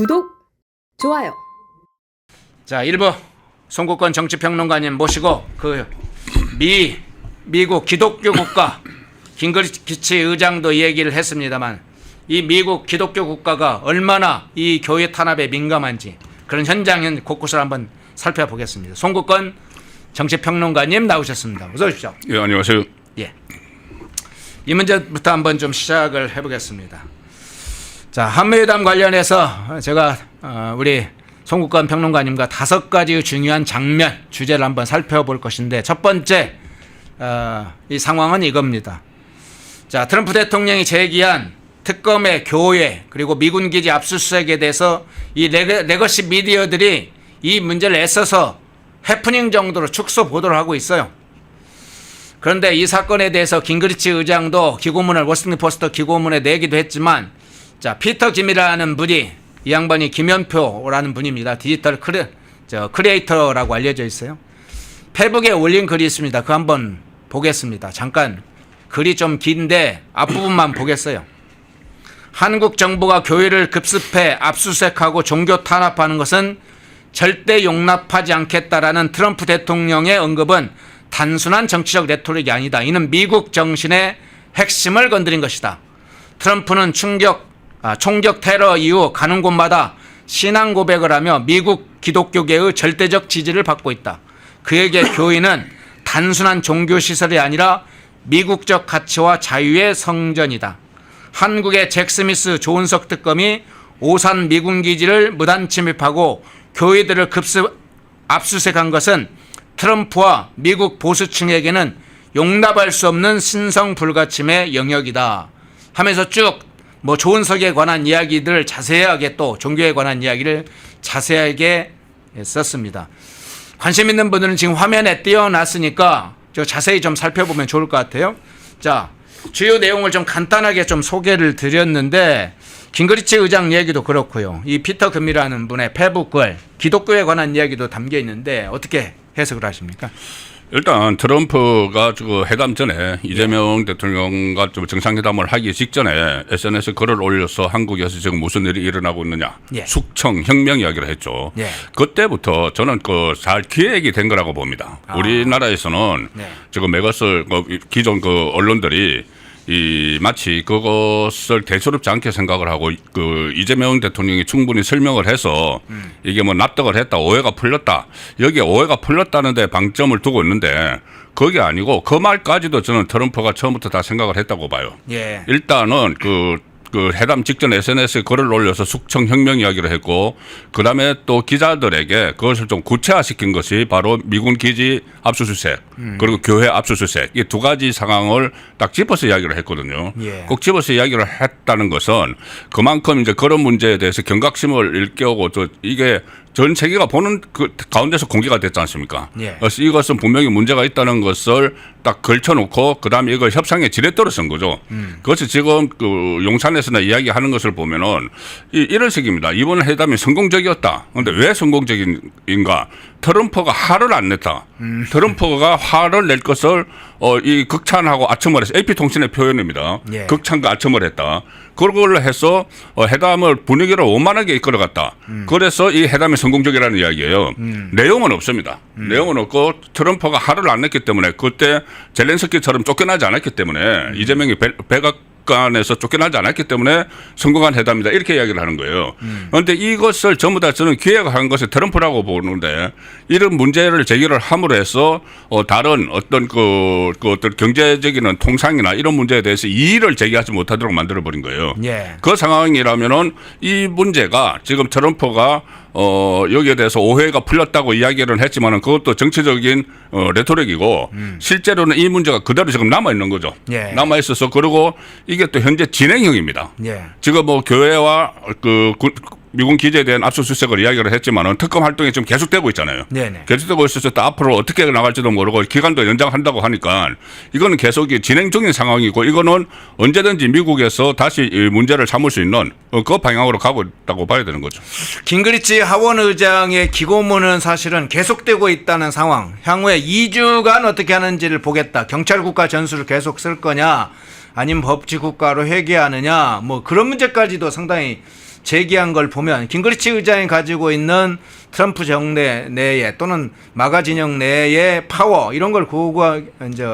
구독, 좋아요. 자, 1부 송국권 정치평론가님 모시고 미국 기독교 국가 김거치 의장도 얘기를 했습니다만 이 미국 기독교 국가가 얼마나 이 교회 탄압에 민감한지 그런 현장 곳곳을 한번 살펴보겠습니다. 송국권 정치평론가님 나오셨습니다. 어서 오십시오. 예, 안녕하세요. 예. 이 문제부터 한번 좀 시작을 해보겠습니다. 자, 한미회담 관련해서 제가 우리 송국권 평론가님과 5가지 중요한 장면, 주제를 한번 살펴볼 것인데 첫 번째 이 상황은 이겁니다. 자, 트럼프 대통령이 제기한 특검의 교회 그리고 미군 기지 압수수색에 대해서 이 레거시 미디어들이 이 문제를 애써서 해프닝 정도로 축소 보도를 하고 있어요. 그런데 이 사건에 대해서 김거치 의장도 기고문을 워싱턴 포스트 기고문에 내기도 했지만 자, 피터 김이라는 분이 이 양반이 김연표라는 분입니다. 디지털 크리에이터라고 알려져 있어요. 페북에 올린 글이 있습니다. 그거 한번 보겠습니다. 잠깐 글이 좀 긴데 앞부분만 보겠어요. 한국 정부가 교회를 급습해 압수수색하고 종교 탄압하는 것은 절대 용납하지 않겠다라는 트럼프 대통령의 언급은 단순한 정치적 레토릭이 아니다. 이는 미국 정신의 핵심을 건드린 것이다. 트럼프는 총격 테러 이후 가는 곳마다 신앙 고백을 하며 미국 기독교계의 절대적 지지를 받고 있다. 그에게 교회는 단순한 종교시설이 아니라 미국적 가치와 자유의 성전이다. 한국의 잭 스미스 조은석 특검이 오산 미군 기지를 무단 침입하고 교회들을 압수수색한 것은 트럼프와 미국 보수층에게는 용납할 수 없는 신성불가침의 영역이다 하면서 쭉 조은석에 관한 이야기들을 자세하게 또 종교에 관한 이야기를 자세하게 썼습니다. 관심 있는 분들은 지금 화면에 띄워놨으니까 자세히 좀 살펴보면 좋을 것 같아요. 자, 주요 내용을 좀 간단하게 좀 소개를 드렸는데 김거치 의장 얘기도 그렇고요. 이 피터 금이라는 분의 페북 글 기독교에 관한 이야기도 담겨 있는데 어떻게 해석을 하십니까? 일단 트럼프가 회담 전에 이재명 대통령과 좀 정상회담을 하기 직전에 SNS 글을 올려서 한국에서 지금 무슨 일이 일어나고 있느냐, 숙청 혁명 이야기를 했죠. 그때부터 저는 잘 기획이 된 거라고 봅니다. 우리나라에서는 지금 매거스 기존 언론들이 마치 그것을 대수롭지 않게 생각을 하고 이재명 대통령이 충분히 설명을 해서 이게 납득을 했다, 오해가 풀렸다, 여기에 오해가 풀렸다는 데 방점을 두고 있는데 그게 아니고 그 말까지도 저는 트럼프가 처음부터 다 생각을 했다고 봐요. 일단은 회담 직전 SNS 글을 올려서 숙청 혁명 이야기를 했고 그다음에 또 기자들에게 그것을 좀 구체화시킨 것이 바로 미군 기지 압수수색 그리고 교회 압수수색 이 2가지 상황을 딱 짚어서 이야기를 했거든요. 꼭 집어서 이야기를 했다는 것은 그만큼 이제 그런 문제에 대해서 경각심을 일깨우고 이게 전 세계가 보는 그 가운데서 공개가 됐지 않습니까? 그래서 이것은 분명히 문제가 있다는 것을 딱 걸쳐놓고 그다음에 이걸 협상의 지렛대로 쓴 거죠. 그것이 지금 용산에서나 이야기하는 것을 보면은 이런 식입니다. 이번 회담이 성공적이었다. 그런데 왜 성공적인가? 트럼프가 화를 안 냈다. 트럼프가 화를 낼 것을 이 극찬하고 아첨을 해서 AP통신의 표현입니다. 극찬과 아첨을 했다. 그걸 해서 회담을 분위기를 원만하게 이끌어갔다. 그래서 이 회담이 성공적이라는 이야기예요. 내용은 없습니다. 내용은 없고 트럼프가 화를 안 냈기 때문에 그때 젤렌스키처럼 쫓겨나지 않았기 때문에 이재명이 백악관에서 쫓겨나지 않았기 때문에 성공한 회담이다 이렇게 이야기를 하는 거예요. 그런데 이것을 전부 다 저는 기획한 것이 트럼프라고 보는데 이런 문제를 제기를 함으로 해서 다른 어떤 어떤 경제적인 통상이나 이런 문제에 대해서 이의를 제기하지 못하도록 만들어버린 거예요. 그 상황이라면은 이 문제가 지금 트럼프가 여기에 대해서 오해가 풀렸다고 이야기를 했지만은 그것도 정치적인 레토릭이고 실제로는 이 문제가 그대로 지금 남아 있는 거죠. 남아 있어서 그리고 이게 또 현재 진행형입니다. 지금 교회와 미군 기지에 대한 압수수색을 이야기를 했지만은 특검 활동이 지금 계속되고 있잖아요. 계속되고 있어서 또 앞으로 어떻게 나갈지도 모르고 기간도 연장한다고 하니까 이거는 계속 진행 중인 상황이고 이거는 언제든지 미국에서 다시 이 문제를 삼을 수 있는 그 방향으로 가고 있다고 봐야 되는 거죠. 김거치 하원 의장의 기고문은 사실은 계속되고 있다는 상황. 향후에 2주간 어떻게 하는지를 보겠다. 경찰 국가 전술을 계속 쓸 거냐, 아니면 법치 국가로 회귀하느냐, 그런 문제까지도 상당히 제기한 걸 보면 깅그리치 의장이 가지고 있는 트럼프 정내 내에 또는 마가 진영 내의 파워 이런 걸 이제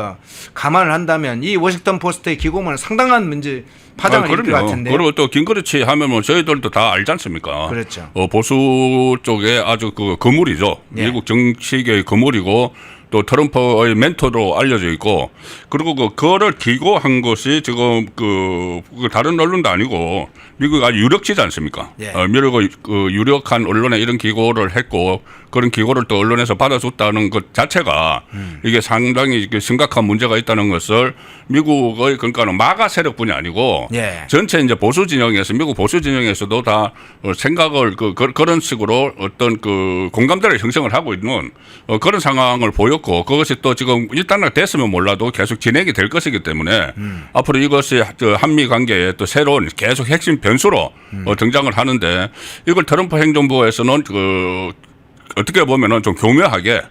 감안을 한다면 이 워싱턴 포스트의 기고문은 상당한 문제 파장을 일으킬 것 같은데요. 그리고 또 깅그리치 하면 뭐 저희들도 다 알지 않습니까? 그렇죠. 보수 쪽에 아주 그 거물이죠. 예. 미국 정치계의 거물이고 또 트럼프의 멘토로 알려져 있고 그리고 그거를 기고한 것이 지금 그 다른 언론도 아니고 미국 아주 유력지지 않습니까? 예. 미국의 그 유력한 언론에 이런 기고를 했고 그런 기고를 또 언론에서 받아줬다는 것 자체가 이게 상당히 심각한 문제가 있다는 것을 미국의 그러니까는 마가 세력뿐이 아니고 예. 전체 이제 보수 진영에서 미국 보수 진영에서도 다 생각을 그런 식으로 어떤 그 공감대를 형성을 하고 있는 그런 상황을 보였고 그것이 또 지금 일단은 됐으면 몰라도 계속 진행이 될 것이기 때문에 앞으로 이것이 한미 관계에 또 새로운 계속 핵심 변수로 등장을 하는데 이걸 트럼프 행정부에서는 어떻게 보면은 좀 교묘하게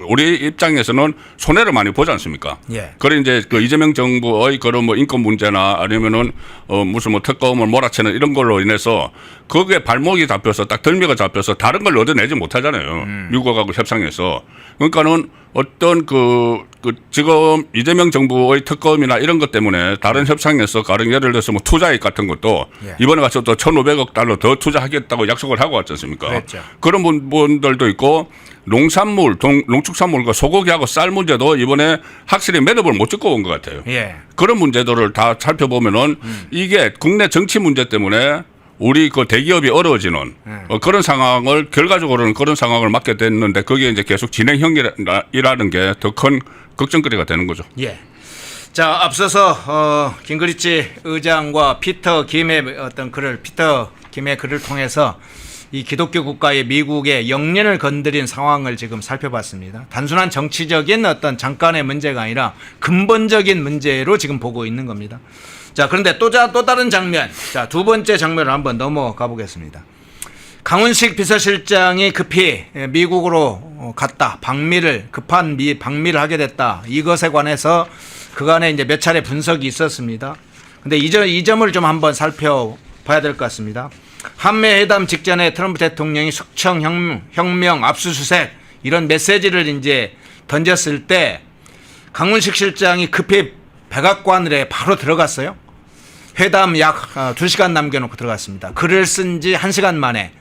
우리 입장에서는 손해를 많이 보지 않습니까? 예. 그래 이제 그 이재명 정부의 그런 뭐 인권 문제나 아니면은 무슨 뭐 특검을 몰아치는 이런 걸로 인해서 거기에 발목이 잡혀서 딱 덜미가 잡혀서 다른 걸 얻어내지 못하잖아요. 미국하고 협상해서. 그러니까는 어떤 지금 이재명 정부의 특검이나 이런 것 때문에 다른 협상에서 가령 예를 들어서 뭐 투자액 같은 것도 예. 이번에 가서 또 1,500억 달러 더 투자하겠다고 약속을 하고 왔지 않습니까? 그랬죠. 그런 분들도 있고 농산물, 농축산물과 소고기하고 쌀 문제도 이번에 확실히 매듭을 못 짓고 온 것 같아요. 예. 그런 문제들을 다 살펴보면은 이게 국내 정치 문제 때문에 우리 그 대기업이 어려워지는 그런 결과적으로는 그런 상황을 맞게 됐는데 그게 이제 계속 진행형이라는 게 더 큰 걱정거리가 되는 거죠. 예. 자, 앞서서 깅그리치 의장과 피터 김의 글을 통해서 이 기독교 국가의 미국의 영년을 건드린 상황을 지금 살펴봤습니다. 단순한 정치적인 어떤 잠깐의 문제가 아니라 근본적인 문제로 지금 보고 있는 겁니다. 자, 그런데 또 다른 장면. 자, 두 번째 장면을 한번 넘어가 보겠습니다. 강훈식 비서실장이 급히 미국으로 갔다. 급한 방미를 하게 됐다. 이것에 관해서 그간에 이제 몇 차례 분석이 있었습니다. 근데 이 점을 좀 한번 살펴봐야 될 것 같습니다. 한미회담 직전에 트럼프 대통령이 숙청혁명 압수수색 이런 메시지를 이제 던졌을 때 강훈식 실장이 급히 백악관에 바로 들어갔어요. 회담 약 2시간 남겨놓고 들어갔습니다. 글을 쓴 지 1시간 만에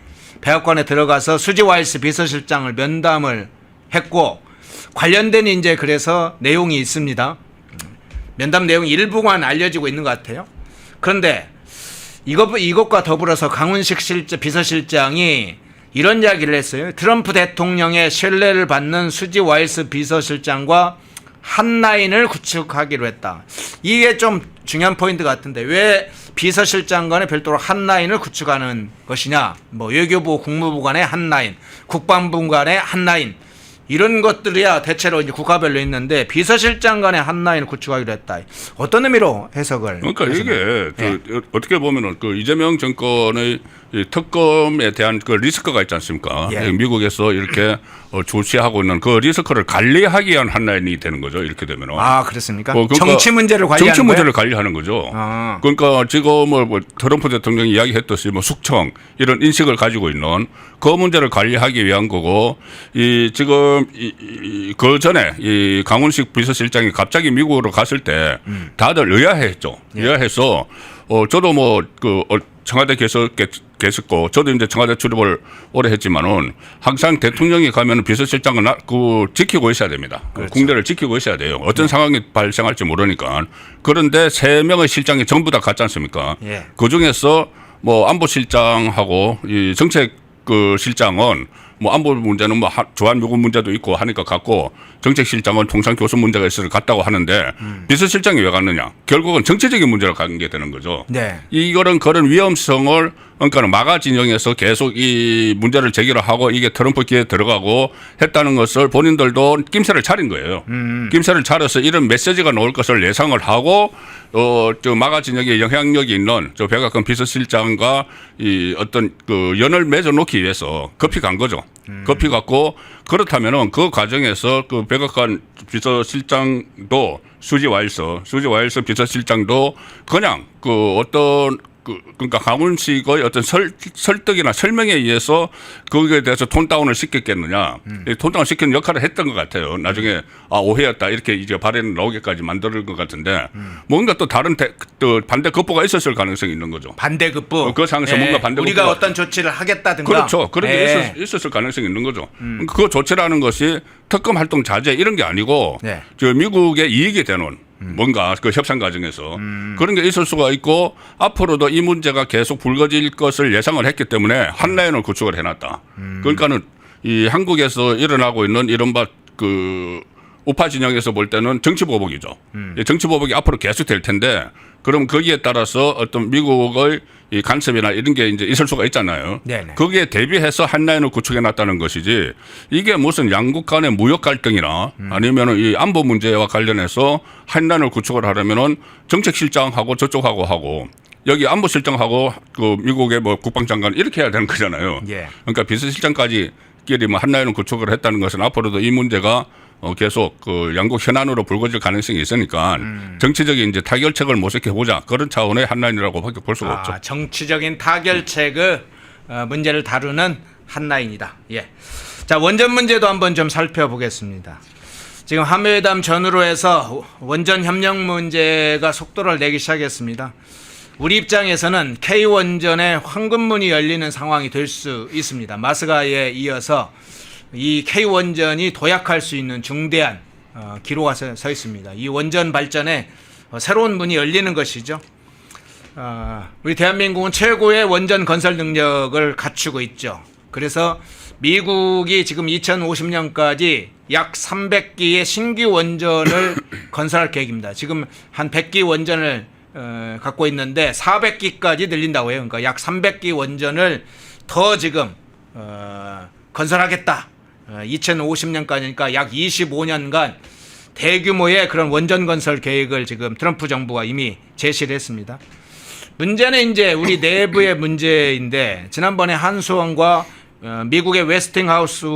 백악관에 들어가서 수지 와일스 비서실장을 면담을 했고 관련된 이제 그래서 내용이 있습니다. 면담 내용이 일부만 알려지고 있는 것 같아요. 그런데 이것과 더불어서 강훈식 비서실장이 이런 이야기를 했어요. 트럼프 대통령의 신뢰를 받는 수지 와일스 비서실장과 한 라인을 구축하기로 했다. 이게 좀 중요한 포인트 같은데 왜 비서실장 간에 별도로 한 라인을 구축하는 것이냐. 뭐 외교부, 국무부 간에 한 라인, 국방부 간에 한 라인 이런 것들이야 대체로 이제 국가별로 있는데 비서실장 간에 한 라인을 구축하기로 했다. 어떤 의미로 해석을? 그러니까 이게 예. 어떻게 보면은 그 이재명 정권의 이 특검에 대한 그 리스크가 있지 않습니까? 예. 미국에서 이렇게 조치하고 있는 그 리스크를 관리하기 위한 한 라인이 되는 거죠. 이렇게 되면은. 아, 그렇습니까? 그러니까 정치 문제를 관리하는 정치 문제를 거예요? 관리하는 거죠. 아. 그러니까 지금 뭐 트럼프 대통령이 이야기했듯이 뭐 숙청 이런 인식을 가지고 있는 그 문제를 관리하기 위한 거고 이 지금 그 전에 이 강훈식 비서실장이 갑자기 미국으로 갔을 때 다들 의아해했죠. 예. 의아해서 저도 뭐 청와대 계셨고 저도 이제 청와대 출입을 오래 했지만은 항상 대통령이 가면 비서실장은 지키고 있어야 됩니다. 그렇죠. 국내를 지키고 있어야 돼요. 어떤 상황이 발생할지 모르니까. 그런데 3명의 실장이 전부 다 갔지 않습니까? 예. 그 중에서 뭐 안보실장하고 이 정책 실장은 뭐 안보 문제는 뭐 주한미군 문제도 있고 하니까 갔고 정책실장은 통상교섭 문제가 있어서 갔다고 하는데 비서실장이 왜 갔느냐? 결국은 정치적인 문제로 간 게 되는 거죠. 네. 이거는 그런 위험성을 그러니까 마가 진영에서 계속 이 문제를 제기를 하고 이게 트럼프 기에 들어가고 했다는 것을 본인들도 낌새를 차린 거예요. 낌새를 차려서 이런 메시지가 나올 것을 예상을 하고 저 마가 진영에 영향력이 있는 저 백악관 비서실장과 이 어떤 그 연을 맺어 놓기 위해서 급히 간 거죠. 급히 갔고 그렇다면은 그 과정에서 그 백악관 비서실장도 수지 와일스 비서실장도 그냥 그 어떤 그러니까 강훈식의 어떤 설득이나 설명에 의해서 거기에 대해서 톤다운을 시켰겠느냐. 이 톤다운 시키는 역할을 했던 것 같아요. 나중에 오해였다 이렇게 이제 발언 나오기까지 만들 것 같은데 뭔가 또 다른 또 반대 급보가 있었을 가능성이 있는 거죠. 반대급부. 그 상황에서 뭔가 반대급부가 우리가 어떤 조치를 하겠다든가. 그렇죠. 그런 게 있었을 가능성이 있는 거죠. 그 조치라는 것이 특검 활동 자제 이런 게 아니고 저 미국의 이익이 되는 뭔가 그 협상 과정에서 그런 게 있을 수가 있고 앞으로도 이 문제가 계속 불거질 것을 예상을 했기 때문에 한 라인을 구축을 해놨다. 그러니까는 이 한국에서 일어나고 있는 이른바 그 우파 진영에서 볼 때는 정치 보복이죠. 정치 보복이 앞으로 계속 될 텐데 그럼 거기에 따라서 어떤 미국의 이 간섭이나 이런 게 이제 있을 수가 있잖아요. 네네. 거기에 대비해서 한 라인을 구축해 놨다는 것이지 이게 무슨 양국 간의 무역 갈등이나 아니면 이 안보 문제와 관련해서 한 라인을 구축을 하려면은 정책실장하고 저쪽하고 하고 여기 안보실장하고 그 미국의 뭐 국방장관 이렇게 해야 되는 거잖아요. 그러니까 비서실장까지 끼리 뭐 한 라인을 구축을 했다는 것은 앞으로도 이 문제가 계속 그 양국 현안으로 불거질 가능성이 있으니까 정치적인 이제 타결책을 모색해 보자 그런 차원의 한 라인이라고밖에 볼 수가 없죠. 정치적인 타결책의 문제를 다루는 한 라인이다. 자, 원전 문제도 한번 좀 살펴보겠습니다. 지금 한미회담 전후로 해서 원전 협력 문제가 속도를 내기 시작했습니다. 우리 입장에서는 K원전의 황금문이 열리는 상황이 될 수 있습니다. 마스가에 이어서 이 K원전이 도약할 수 있는 중대한 기로가 서 있습니다. 이 원전 발전에 새로운 문이 열리는 것이죠. 우리 대한민국은 최고의 원전 건설 능력을 갖추고 있죠. 그래서 미국이 지금 2050년까지 약 300기의 신규 원전을 건설할 계획입니다. 지금 한 100기 원전을 갖고 있는데 400기까지 늘린다고 해요. 그러니까 약 300기 원전을 더 지금 건설하겠다. 2050년까지니까 약 25년간 대규모의 그런 원전 건설 계획을 지금 트럼프 정부가 이미 제시를 했습니다. 문제는 이제 우리 내부의 문제인데 지난번에 한수원과 미국의 웨스팅하우스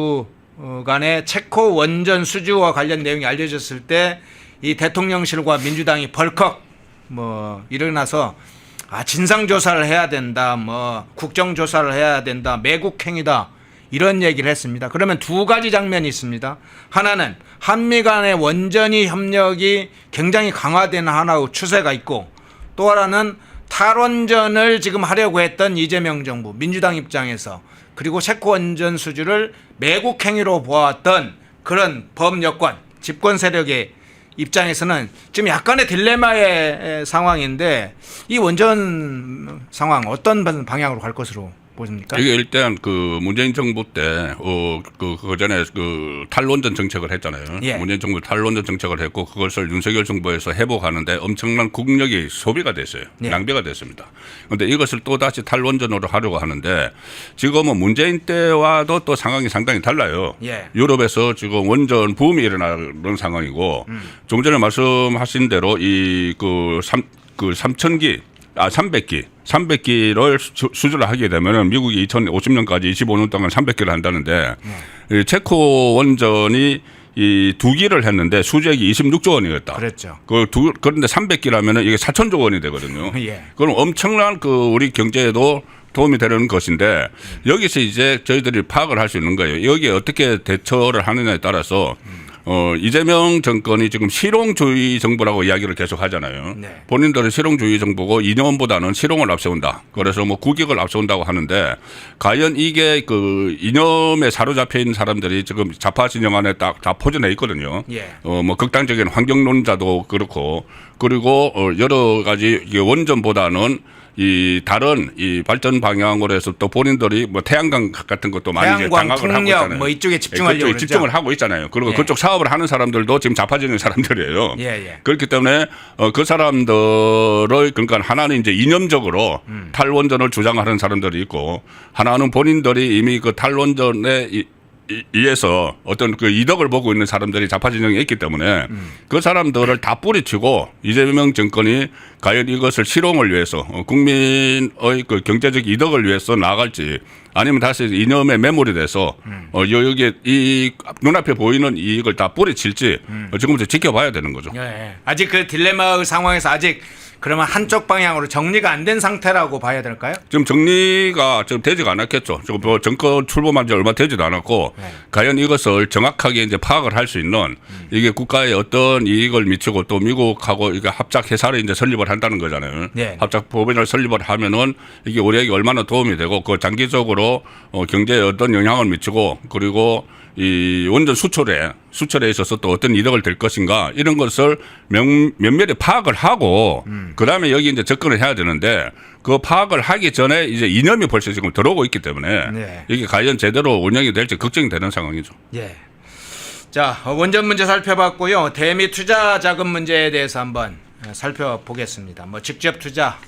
간의 체코 원전 수주와 관련 내용이 알려졌을 때 이 대통령실과 민주당이 벌컥 일어나서 진상조사를 해야 된다, 국정조사를 해야 된다, 매국행위다 이런 얘기를 했습니다. 그러면 두 가지 장면이 있습니다. 하나는 한미 간의 원전이 협력이 굉장히 강화되는 하나의 추세가 있고 또 하나는 탈원전을 지금 하려고 했던 이재명 정부 민주당 입장에서 그리고 체코 원전 수주를 매국행위로 보았던 그런 범여권 집권 세력의 입장에서는 지금 약간의 딜레마의 상황인데 이 원전 상황 어떤 방향으로 갈 것으로 보십니까? 이게 일단 그 문재인 정부 때 그 전에 그 탈원전 정책을 했잖아요. 문재인 정부 탈원전 정책을 했고 그것을 윤석열 정부에서 회복하는데 엄청난 국력이 소비가 됐어요. 낭비가 됐습니다. 그런데 이것을 또 다시 탈원전으로 하려고 하는데 지금은 문재인 때와도 또 상황이 상당히 달라요. 유럽에서 지금 원전 붐이 일어나는 상황이고 좀 전에 말씀하신 대로 이 300기를 수주를 하게 되면 미국이 2050년까지 25년 동안 300기를 한다는데 체코 원전이 이 2기를 했는데 수주액이 26조 원이었다. 그랬죠. 그런데 300기라면 이게 4천조 원이 되거든요. 그럼 엄청난 우리 경제에도 도움이 되는 것인데 여기서 이제 저희들이 파악을 할 수 있는 거예요. 여기에 어떻게 대처를 하느냐에 따라서 이재명 정권이 지금 실용주의 정부라고 이야기를 계속 하잖아요. 본인들은 실용주의 정부고 이념보다는 실용을 앞세운다. 그래서 국익을 앞세운다고 하는데 과연 이게 그 이념에 사로잡혀 있는 사람들이 지금 좌파 진영 안에 다 포진해 있거든요. 극단적인 환경론자도 그렇고 그리고 여러 가지 원전보다는 이 다른 이 발전 방향으로 해서 또 본인들이 태양광 같은 것도 많이 이제 장악을 하고 있잖아요. 이쪽에 집중하려고 집중을 하고 있잖아요. 그리고 그쪽 사업을 하는 사람들도 지금 좌파적인 사람들이에요. 그렇기 때문에 그 사람들을 그러니까 하나는 이제 이념적으로 탈원전을 주장하는 사람들이 있고 하나는 본인들이 이미 그 탈원전에 이에서 어떤 그 이덕을 보고 있는 사람들이 좌파 진영에 있기 때문에 그 사람들을 다 뿌리치고 이재명 정권이 과연 이것을 실용을 위해서 국민의 그 경제적 이덕을 위해서 나아갈지 아니면 다시 이념에 매몰이 돼서 여기에 이 눈앞에 보이는 이익을 다 뿌리칠지 지금부터 지켜봐야 되는 거죠. 아직 그 딜레마의 상황에서 아직 그러면 한쪽 방향으로 정리가 안 된 상태라고 봐야 될까요? 지금 정리가 지금 되지가 않았겠죠. 지금 뭐 정권 출범한 지 얼마 되지도 않았고 네. 과연 이것을 정확하게 이제 파악을 할 수 있는 이게 국가에 어떤 이익을 미치고 또 미국하고 이게 합작 회사를 이제 설립을 한다는 거잖아요. 네. 합작 법인을 설립을 하면은 이게 우리에게 얼마나 도움이 되고 그 장기적으로 경제에 어떤 영향을 미치고 그리고 이 원전 수출에 있어서 또 어떤 이득을 될 것인가 이런 것을 면밀히 파악을 하고 그다음에 여기 이제 접근을 해야 되는데 그 파악을 하기 전에 이제 이념이 벌써 지금 들어오고 있기 때문에 네. 이게 과연 제대로 운영이 될지 걱정이 되는 상황이죠. 예. 자, 원전 문제 살펴봤고요. 대미 투자 자금 문제에 대해서 한번 살펴보겠습니다. 뭐 직접 투자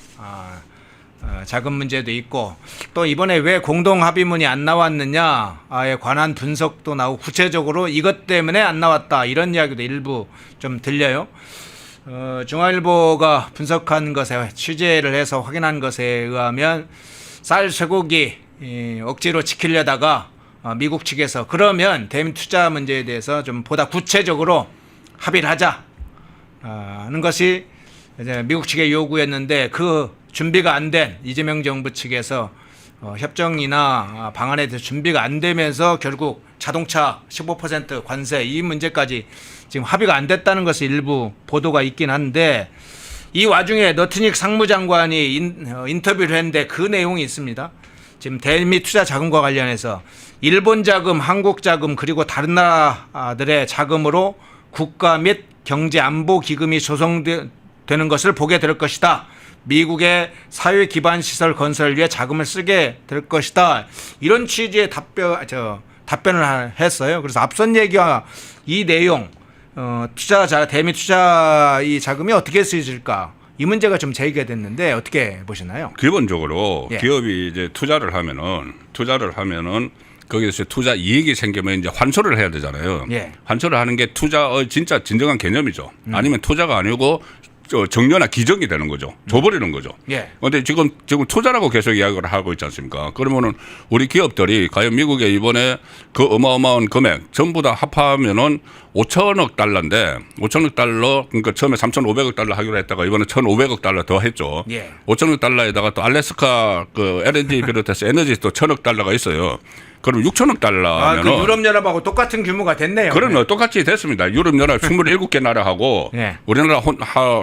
자금 문제도 있고 또 이번에 왜 공동 합의문이 안 나왔느냐에 관한 분석도 나오고 구체적으로 이것 때문에 안 나왔다 이런 이야기도 일부 좀 들려요. 중앙일보가 분석한 것에 취재를 해서 확인한 것에 의하면 쌀 쇠고기 억지로 지키려다가 미국 측에서 그러면 대미 투자 문제에 대해서 좀 보다 구체적으로 합의를 하자 하는 것이 이제 미국 측의 요구였는데 그 준비가 안 된 이재명 정부 측에서 협정이나 방안에 대해서 준비가 안 되면서 결국 자동차 15% 관세 이 문제까지 지금 합의가 안 됐다는 것이 일부 보도가 있긴 한데 이 와중에 너트닉 상무장관이 인터뷰를 했는데 그 내용이 있습니다. 지금 대미 투자 자금과 관련해서 일본 자금, 한국 자금 그리고 다른 나라들의 자금으로 국가 및 경제 안보 기금이 조성되는 것을 보게 될 것이다. 미국의 사회 기반 시설 건설을 위해 자금을 쓰게 될 것이다. 이런 취지의 답변을 했어요. 그래서 앞선 얘기와 이 내용, 대미 투자 이 자금이 어떻게 쓰여질까? 이 문제가 좀 제기가 됐는데 어떻게 보시나요? 기본적으로 예. 기업이 이제 투자를 하면은 거기서 투자 이익이 생기면 이제 환수를 해야 되잖아요. 예. 환수를 하는 게 투자의 진짜 진정한 개념이죠. 아니면 투자가 아니고 정려나 기정이 되는 거죠. 줘버리는 거죠. 그런데 예. 지금 투자라고 계속 이야기를 하고 있지 않습니까? 그러면은 우리 기업들이 과연 미국에 이번에 그 어마어마한 금액 전부 다 합하면은 5천억 달러인데 5천억 달러 그러니까 처음에 3,500억 달러 하기로 했다가 이번에 1,500억 달러 더 했죠. 예. 5천억 달러에다가 또 알래스카 그 LNG 비롯해서 에너지 또 1,000억 달러가 있어요. 그럼 6천억 달러면은 그 유럽연합하고 똑같은 규모가 됐네요. 그러면 똑같이 됐습니다. 유럽연합 27개 나라하고 예. 우리나라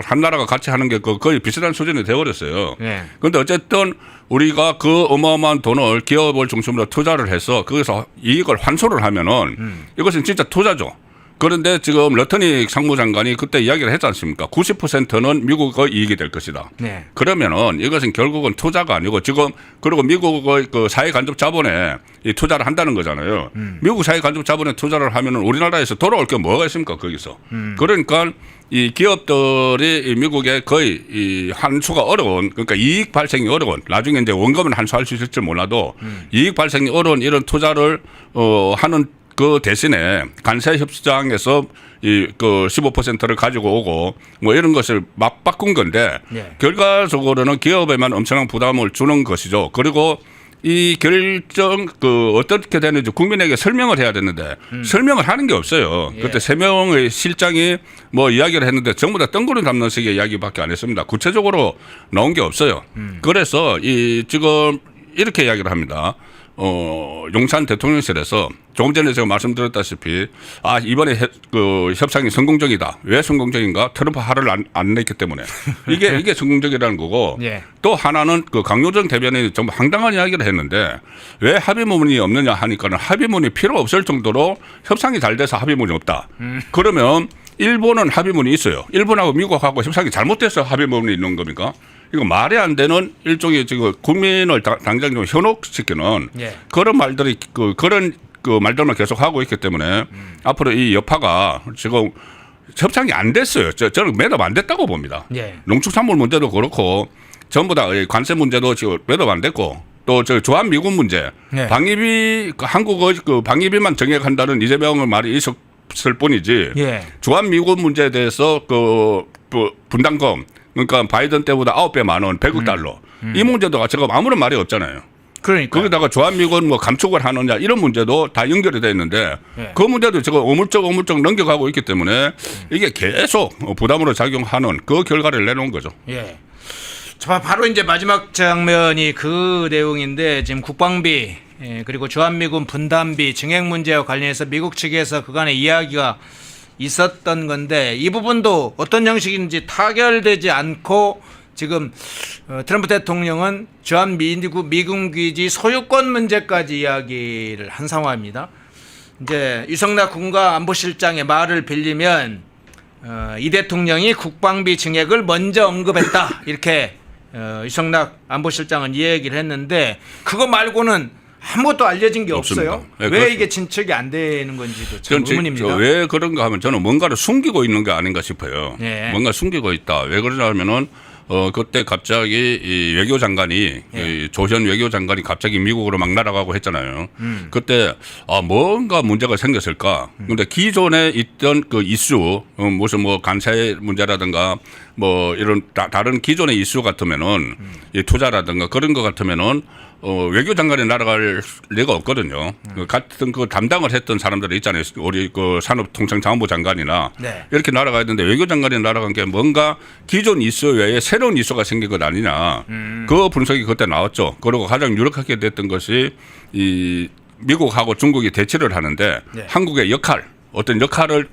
한 나라가 같이 하는 게 거의 비슷한 수준이 되어버렸어요. 그런데 예. 어쨌든 우리가 그 어마어마한 돈을 기업을 중심으로 투자를 해서 거기서 이익을 환수를 하면은 이것은 진짜 투자죠. 그런데 지금 러터닉 상무장관이 그때 이야기를 했지 않습니까? 90%는 미국의 이익이 될 것이다. 네. 그러면은 이것은 결국은 투자가 아니고 지금 그리고 미국의 그 사회 간접 자본에 이 투자를 한다는 거잖아요. 미국 사회 간접 자본에 투자를 하면은 우리나라에서 돌아올 게 뭐가 있습니까? 거기서. 그러니까 이 기업들이 미국에 거의 이 환수가 어려운 그러니까 이익 발생이 어려운 나중에 이제 원금은 환수할 수 있을지 몰라도 이익 발생이 어려운 이런 투자를 하는 그 대신에 관세 협상에서 이 그 15%를 가지고 오고 뭐 이런 것을 막 바꾼 건데 예. 결과적으로는 기업에만 엄청난 부담을 주는 것이죠. 그리고 이 결정 그 어떻게 되는지 국민에게 설명을 해야 되는데 설명을 하는 게 없어요. 예. 그때 3명의 실장이 뭐 이야기를 했는데 전부 다 뜬구름 잡는 식의 이야기밖에 안 했습니다. 구체적으로 나온 게 없어요. 그래서 이 지금 이렇게 이야기를 합니다. 용산 대통령실에서 조금 전에 제가 말씀드렸다시피 이번에 그 협상이 성공적이다. 왜 성공적인가? 트럼프 화를 안 냈기 때문에 이게 성공적이라는 거고 예. 또 하나는 그 강요정 대변인이 좀 황당한 이야기를 했는데 왜 합의문이 없느냐 하니까는 합의문이 필요 없을 정도로 협상이 잘 돼서 합의문이 없다. 그러면 일본은 합의문이 있어요. 일본하고 미국하고 협상이 잘못돼서 합의문이 있는 겁니까? 이거 말이 안 되는 일종의 지금 국민을 당장 좀 현혹시키는 예. 그런 말들이 그런 말들만 계속 하고 있기 때문에 앞으로 이 여파가 지금 협상이 안 됐어요. 저는 매듭 안 됐다고 봅니다. 예. 농축산물 문제도 그렇고 전부 다 관세 문제도 지금 매듭 안 됐고 또 저 주한 미군 문제 예. 방위비 한국의 그 방위비만 정액한다는 이재명의 말이 있었을 뿐이지 예. 주한 미군 문제에 대해서 그 분담금 그러니까 바이든 때보다 9배 많은 100억 달러 이 문제도 지금 아무런 말이 없잖아요. 그러니까 거기다가 주한미군 뭐 감축을 하느냐 이런 문제도 다 연결이 돼 있는데 네. 그 문제도 지금 오물쩍 넘겨가고 있기 때문에 이게 계속 부담으로 작용하는 그 결과를 내놓은 거죠. 예. 자, 바로 이제 마지막 장면이 그 내용인데 지금 국방비 그리고 주한미군 분담비 증액 문제와 관련해서 미국 측에서 그간의 이야기가 있었던 건데 이 부분도 어떤 형식인지 타결되지 않고 지금 트럼프 대통령은 주한미군 기지 소유권 문제까지 이야기를 한 상황입니다. 이제 유성락 국가안보실장의 말을 빌리면 이 대통령이 국방비 증액을 먼저 언급했다 이렇게 유성락 안보실장은 이 얘기를 했는데 그거 말고는 아무것도 알려진 게 없습니다. 없어요. 네, 왜 그렇습니다. 이게 진척이 안 되는 건지도 참 의문입니다. 왜 그런가 하면 저는 뭔가를 숨기고 있는 게 아닌가 싶어요. 네. 뭔가 숨기고 있다. 왜 그러냐면은 그때 갑자기 이 외교장관이 이 조현 외교장관이 갑자기 미국으로 막 날아가고 했잖아요. 그때 뭔가 문제가 생겼을까. 근데 기존에 있던 그 이슈 무슨 뭐 관세 문제라든가 뭐 이런 다른 기존의 이슈 같으면은 이 투자라든가 그런 거 같으면은 외교장관이 날아갈 리가 없거든요. 같은 그 담당을 했던 사람들이 있잖아요. 우리 그 산업통상자원부 장관이나 네. 이렇게 날아가야 되는데 외교장관이 날아간 게 뭔가 기존 이슈 외에 새로운 이슈가 생긴 것 아니냐. 그 분석이 그때 나왔죠. 그리고 가장 유력하게 됐던 것이 이 미국하고 중국이 대치를 하는데 네. 한국의 어떤 역할을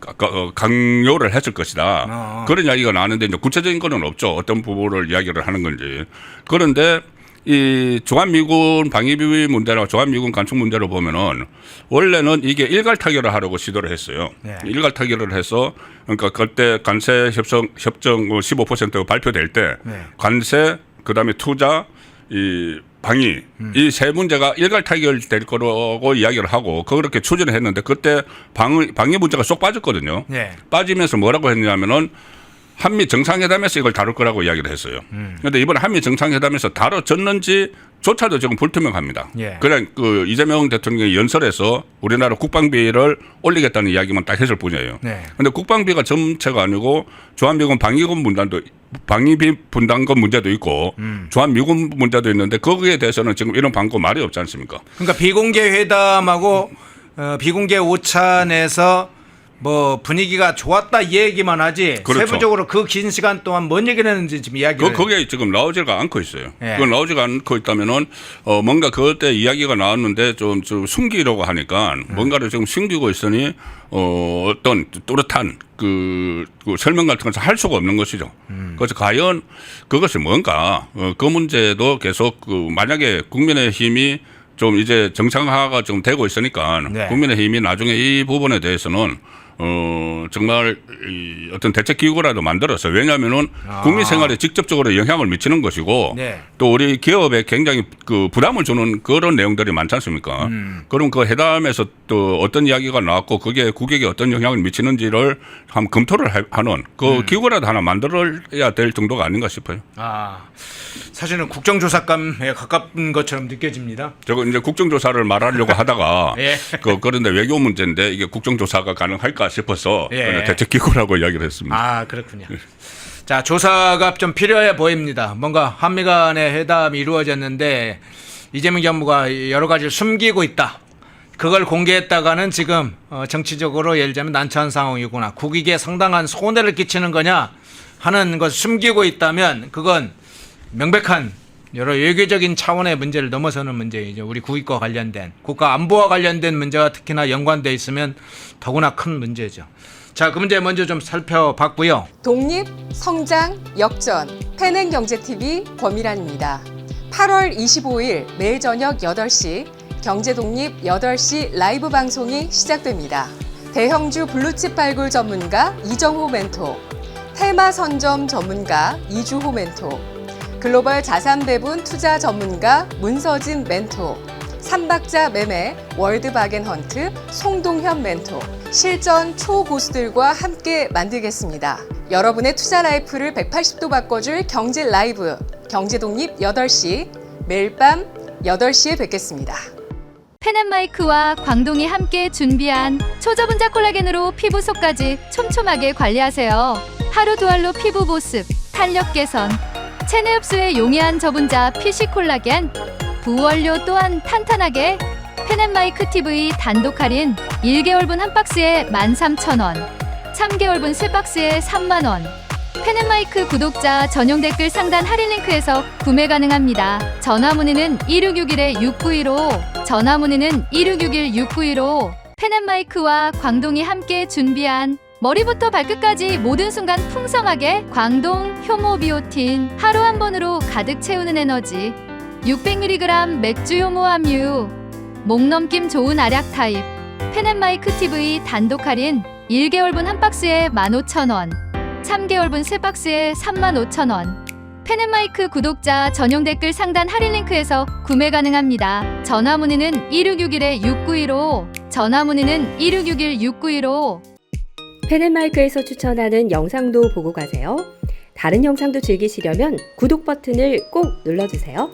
강요를 했을 것이다. 그런 이야기가 나왔는데 이제 구체적인 건 없죠. 어떤 부분을 이야기를 하는 건지. 그런데 이 주한미군 방위비 문제나 주한미군 감축 문제로 보면은 원래는 이게 일괄 타결을 하려고 시도를 했어요. 네. 일괄 타결을 해서 그러니까 그때 관세 협정 15% 발표될 때 네. 관세 그다음에 투자 이 방위 이 세 문제가 일괄 타결될 거라고 이야기를 하고 그렇게 추진을 했는데 그때 방위 문제가 쏙 빠졌거든요. 네. 빠지면서 뭐라고 했냐면은 한미 정상회담에서 이걸 다룰 거라고 이야기를 했어요. 그런데 이번 한미 정상회담에서 다뤄졌는지조차도 지금 불투명합니다. 예. 그냥 그 이재명 대통령이 연설에서 우리나라 국방비를 올리겠다는 이야기만 딱 했을 뿐이에요. 네. 그런데 국방비가 전체가 아니고 주한미군 방위비 분담금 문제도 있고 주한미군 문제도 있는데 거기에 대해서는 지금 이런 방법 말이 없지 않습니까? 그러니까 비공개 회담하고 비공개 오찬에서 뭐 분위기가 좋았다 이 얘기만 하지 그렇죠. 세부적으로 그 긴 시간 동안 뭔 얘기를 했는지 지금 이야기를 거기에 지금 나오지가 않고 있어요. 예. 그건 나오지가 않고 있다면은 뭔가 그때 이야기가 나왔는데 좀 숨기려고 하니까 뭔가를 지금 숨기고 있으니 어떤 또렷한 그 설명 같은 것을 할 수가 없는 것이죠. 그래서 과연 그것이 뭔가 그 문제도 계속 만약에 국민의힘이 좀 이제 정상화가 좀 되고 있으니까 네. 국민의힘이 나중에 이 부분에 대해서는 정말 어떤 대책 기구라도 만들어서 왜냐하면은 국민 생활에 직접적으로 영향을 미치는 것이고 네. 또 우리 기업에 굉장히 그 부담을 주는 그런 내용들이 많지 않습니까? 그럼 그 회담에서 또 어떤 이야기가 나왔고 그게 국익에 어떤 영향을 미치는지를 한번 검토를 하는 그 기구라도 하나 만들어야 될 정도가 아닌가 싶어요. 사실은 국정조사감에 가까운 것처럼 느껴집니다. 저거 이제 국정조사를 말하려고 하다가 예. 그런데 외교 문제인데 이게 국정조사가 가능할까 싶어서 예. 대책기구라고 이야기를 했습니다. 그렇군요. 자, 조사가 좀 필요해 보입니다. 뭔가 한미 간의 회담이 이루어졌는데 이재명 정부가 여러 가지를 숨기고 있다. 그걸 공개했다가는 지금 정치적으로 예를 들면 난처한 상황이구나. 국익에 상당한 손해를 끼치는 거냐 하는 것을 숨기고 있다면 그건 명백한 여러 외교적인 차원의 문제를 넘어서는 문제이죠. 우리 국익과 관련된 국가 안보와 관련된 문제가 특히나 연관돼 있으면 더구나 큰 문제죠. 자, 그 문제 먼저 좀 살펴봤고요. 독립, 성장, 역전, 패능경제TV 권미란입니다. 8월 25일 매일 저녁 8시 경제독립 8시 라이브 방송이 시작됩니다. 대형주 블루칩 발굴 전문가 이정호 멘토, 테마 선점 전문가 이주호 멘토, 글로벌 자산 배분 투자 전문가 문서진 멘토, 삼박자 매매 월드바겐헌트 송동현 멘토, 실전 초고수들과 함께 만들겠습니다. 여러분의 투자 라이프를 180도 바꿔줄 경제 라이브, 경제독립 8시, 매일 밤 8시에 뵙겠습니다. 펜앤마이크와 광동이 함께 준비한 초저분자 콜라겐으로 피부 속까지 촘촘하게 관리하세요. 하루 두 알로 피부 보습, 탄력 개선, 체내 흡수에 용이한 저분자 PC 콜라겐, 부원료 또한 탄탄하게 펜앤마이크 TV 단독 할인 1개월분 한 박스에 13,000원, 3개월분 3박스에 3만원. 펜앤마이크 구독자 전용 댓글 상단 할인 링크에서 구매 가능합니다. 전화 문의는 1661-6915, 전화 문의는 1661-6915. 펜앤마이크와 광동이 함께 준비한 머리부터 발끝까지 모든 순간 풍성하게 광동 효모 비오틴 하루 한 번으로 가득 채우는 에너지 600mg 맥주 효모 함유 목 넘김 좋은 알약 타입 펜앤마이크 TV 단독 할인 1개월분 한 박스에 15,000원, 3개월분 3박스에 35,000원. 펜앤마이크 구독자 전용 댓글 상단 할인 링크에서 구매 가능합니다. 전화 문의는 1661-6915, 전화 문의는 1661-6915. 펜앤마이크에서 추천하는 영상도 보고 가세요. 다른 영상도 즐기시려면 구독 버튼을 꼭 눌러주세요.